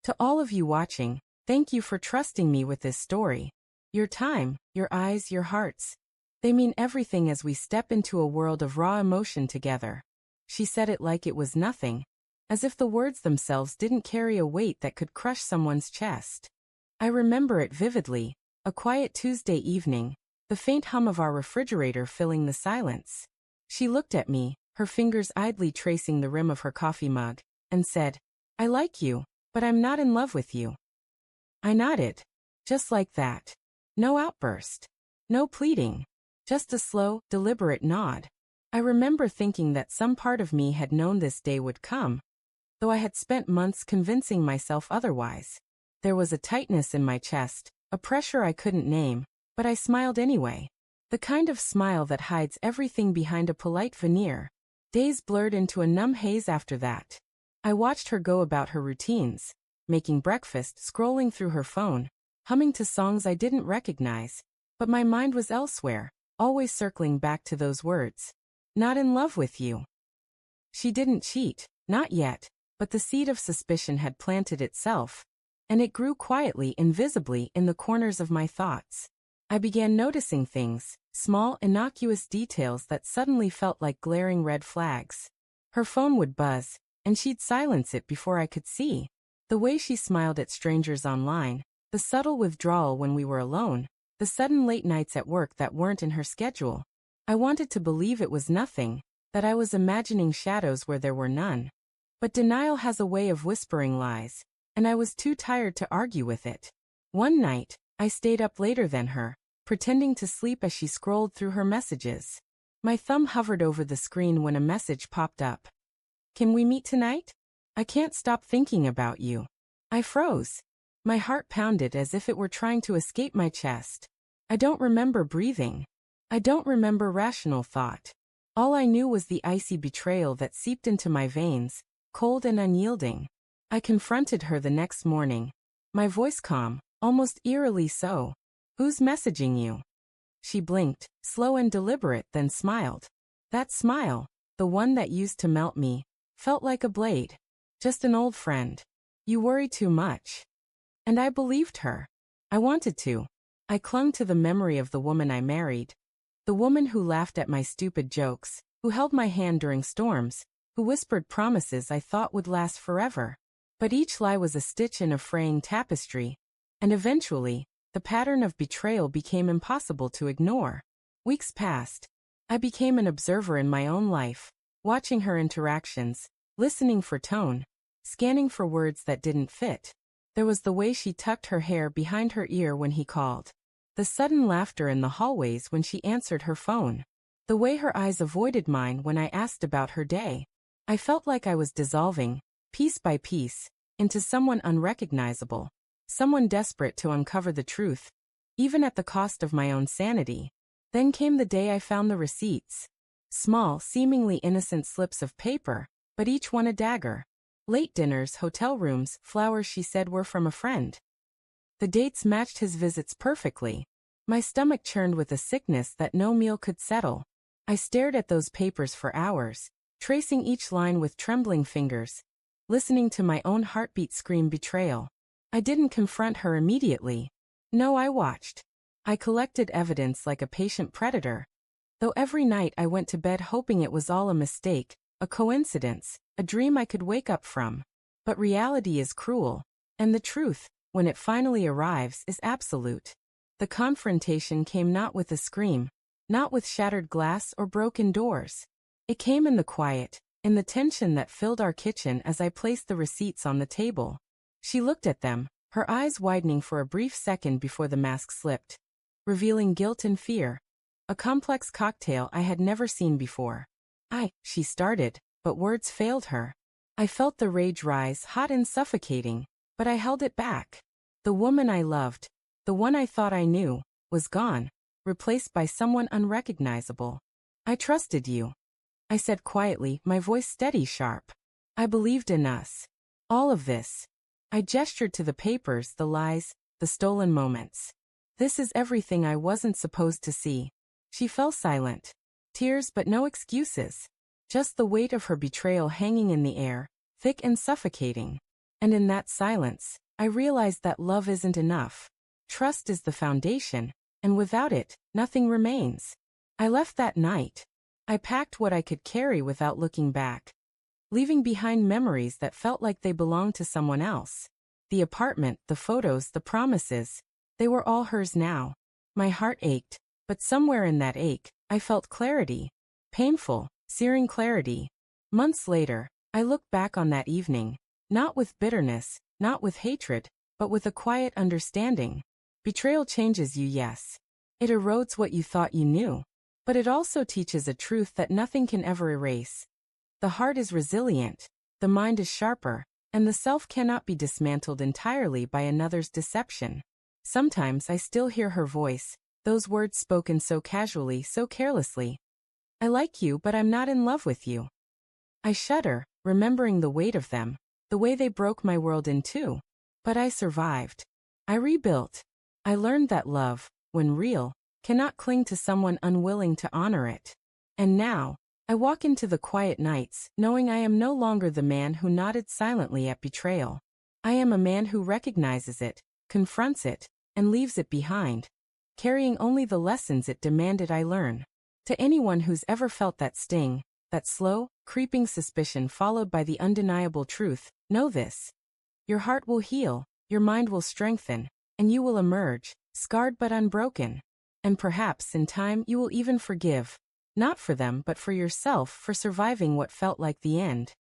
To all of you watching, thank you for trusting me with this story. Your time, your eyes, your hearts. They mean everything as we step into a world of raw emotion together. She said it like it was nothing, as if the words themselves didn't carry a weight that could crush someone's chest. I remember it vividly, a quiet Tuesday evening, the faint hum of our refrigerator filling the silence. She looked at me, her fingers idly tracing the rim of her coffee mug, and said, "I like you, but I'm not in love with you." I nodded. Just like that. No outburst. No pleading. Just a slow, deliberate nod. I remember thinking that some part of me had known this day would come, though I had spent months convincing myself otherwise. There was a tightness in my chest, a pressure I couldn't name, but I smiled anyway. The kind of smile that hides everything behind a polite veneer. Days blurred into a numb haze after that. I watched her go about her routines, making breakfast, scrolling through her phone, humming to songs I didn't recognize, but my mind was elsewhere, always circling back to those words. Not in love with you. She didn't cheat, not yet, but the seed of suspicion had planted itself, and it grew quietly, invisibly, in the corners of my thoughts. I began noticing things, small, innocuous details that suddenly felt like glaring red flags. Her phone would buzz, and she'd silence it before I could see. The way she smiled at strangers online, the subtle withdrawal when we were alone, the sudden late nights at work that weren't in her schedule. I wanted to believe it was nothing, that I was imagining shadows where there were none. But denial has a way of whispering lies, and I was too tired to argue with it. One night, I stayed up later than her, pretending to sleep as she scrolled through her messages. My thumb hovered over the screen when a message popped up. "Can we meet tonight? I can't stop thinking about you." I froze. My heart pounded as if it were trying to escape my chest. I don't remember breathing. I don't remember rational thought. All I knew was the icy betrayal that seeped into my veins, cold and unyielding. I confronted her the next morning, my voice calm, almost eerily so. "Who's messaging you?" She blinked, slow and deliberate, then smiled. That smile, the one that used to melt me, felt like a blade. "Just an old friend. You worry too much." And I believed her. I wanted to. I clung to the memory of the woman I married. The woman who laughed at my stupid jokes, who held my hand during storms, who whispered promises I thought would last forever. But each lie was a stitch in a fraying tapestry, and eventually, the pattern of betrayal became impossible to ignore. Weeks passed. I became an observer in my own life, watching her interactions, listening for tone, scanning for words that didn't fit. There was the way she tucked her hair behind her ear when he called. The sudden laughter in the hallways when she answered her phone. The way her eyes avoided mine when I asked about her day. I felt like I was dissolving, piece by piece, into someone unrecognizable. Someone desperate to uncover the truth, even at the cost of my own sanity. Then came the day I found the receipts. Small, seemingly innocent slips of paper, but each one a dagger. Late dinners, hotel rooms, flowers she said were from a friend. The dates matched his visits perfectly. My stomach churned with a sickness that no meal could settle. I stared at those papers for hours, tracing each line with trembling fingers, listening to my own heartbeat scream betrayal. I didn't confront her immediately. No, I watched. I collected evidence like a patient predator. Though every night I went to bed hoping it was all a mistake, a coincidence, a dream I could wake up from. But reality is cruel, and the truth, when it finally arrives, is absolute. The confrontation came not with a scream, not with shattered glass or broken doors. It came in the quiet, in the tension that filled our kitchen as I placed the receipts on the table. She looked at them, her eyes widening for a brief second before the mask slipped, revealing guilt and fear. A complex cocktail I had never seen before. She started, but words failed her. I felt the rage rise, hot and suffocating, but I held it back. The woman I loved, the one I thought I knew, was gone, replaced by someone unrecognizable. "I trusted you," I said quietly, my voice steady, sharp. "I believed in us. All of this." I gestured to the papers, the lies, the stolen moments. "This is everything I wasn't supposed to see." She fell silent. Tears, but no excuses. Just the weight of her betrayal hanging in the air, thick and suffocating. And in that silence, I realized that love isn't enough. Trust is the foundation, and without it, nothing remains. I left that night. I packed what I could carry without looking back, leaving behind memories that felt like they belonged to someone else. The apartment, the photos, the promises, they were all hers now. My heart ached, but somewhere in that ache, I felt clarity. Painful, searing clarity. Months later, I looked back on that evening, not with bitterness, not with hatred, but with a quiet understanding. Betrayal changes you, yes. It erodes what you thought you knew. But it also teaches a truth that nothing can ever erase. The heart is resilient, the mind is sharper, and the self cannot be dismantled entirely by another's deception. Sometimes I still hear her voice, those words spoken so casually, so carelessly. I like you, but I'm not in love with you. I shudder, remembering the weight of them, the way they broke my world in two. But I survived. I rebuilt. I learned that love, when real, cannot cling to someone unwilling to honor it. And now, I walk into the quiet nights, knowing I am no longer the man who nodded silently at betrayal. I am a man who recognizes it, confronts it, and leaves it behind, carrying only the lessons it demanded I learn. To anyone who's ever felt that sting, that slow, creeping suspicion followed by the undeniable truth, know this. Your heart will heal, your mind will strengthen, and you will emerge, scarred but unbroken. And perhaps in time you will even forgive, not for them but for yourself for surviving what felt like the end.